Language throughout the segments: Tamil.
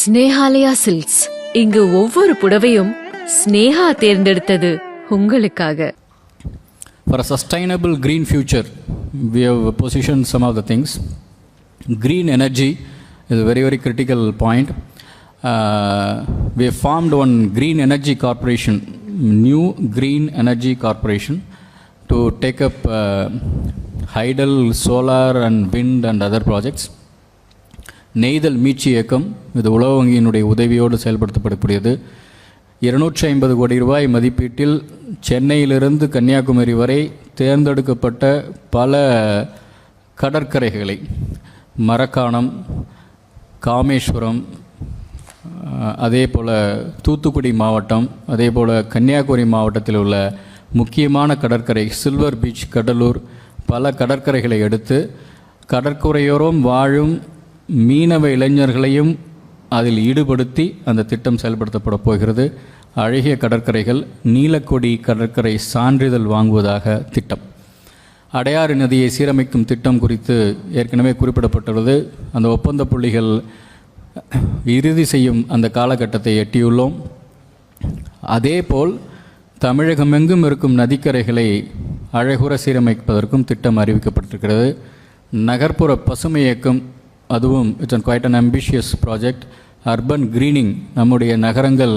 ஸ்னேஹாலயா சில்க்ஸ். இங்கு ஒவ்வொரு புடவையும் ஸ்னேஹா தேர்ந்தெடுத்தது உங்களுக்காக. For a sustainable green future, we have positioned some of the things. Green energy is a very, very critical point. We have formed one green energy corporation, new green energy corporation, to take up hydel, solar and wind and other projects. நெய்தல் மீட்சி இயக்கம் இது உலக வங்கியினுடைய உதவியோடு செயல்படுத்தப்படக்கூடியது. 250 கோடி ரூபாய் மதிப்பீட்டில் சென்னையிலிருந்து கன்னியாகுமரி வரை தேர்ந்தெடுக்கப்பட்ட பல கடற்கரைகளை, மரக்காணம், காமேஸ்வரம், அதே போல் தூத்துக்குடி மாவட்டம், அதே போல் கன்னியாகுமரி மாவட்டத்தில் உள்ள முக்கியமான கடற்கரை சில்வர் பீச், கடலூர், பல கடற்கரைகளை எடுத்து கடற்கரையோரம் வாழும் மீனவ இளைஞர்களையும் அதில் ஈடுபடுத்தி அந்த திட்டம் செயல்படுத்தப்பட போகிறது. அழகிய கடற்கரைகள், நீலக்கொடி கடற்கரை சான்றிதழ் வாங்குவதாக திட்டம். அடையாறு நதியை சீரமைக்கும் திட்டம் குறித்து ஏற்கனவே குறிப்பிடப்பட்டுள்ளது. அந்த ஒப்பந்த புள்ளிகள் இறுதி செய்யும் அந்த காலகட்டத்தை எட்டியுள்ளோம். அதேபோல் தமிழகமெங்கும் இருக்கும் நதிக்கரைகளை அழகுற சீரமைப்பதற்கும் திட்டம் அறிவிக்கப்பட்டிருக்கிறது. நகர்ப்புற பசுமை இயக்கம், அதுவும் it's quite an ambitious project. Urban greening, நம்முடைய நகரங்கள்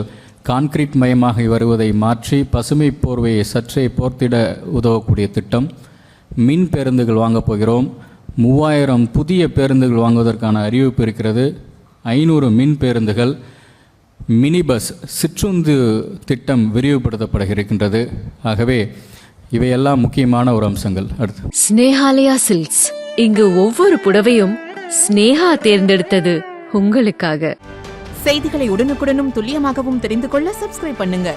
கான்கிரீட் மயமாக வருவதை மாற்றி பசுமை போர்வையை சற்றே போர்த்திட உதவக்கூடிய திட்டம். மின் பேருந்துகள் வாங்கப் போகிறோம். 3000 புதிய பேருந்துகள் வாங்குவதற்கான அறிவிப்பு இருக்கிறது. 500 மின் பேருந்துகள். மினி பஸ், சிற்றுந்து திட்டம் விரிவுபடுத்தப்பட இருக்கின்றது. ஆகவே இவையெல்லாம் முக்கியமான ஒரு அம்சங்கள். அடுத்து ஸ்னேஹாலயா சில்க்ஸ். இங்கு ஒவ்வொரு புடவையும் ஸ்னேஹா தேர்ந்தெடுத்தது உங்களுக்காக. செய்திகளை உடனுக்குடனும் துல்லியமாகவும் தெரிந்து கொள்ள சப்ஸ்கிரைப் பண்ணுங்க.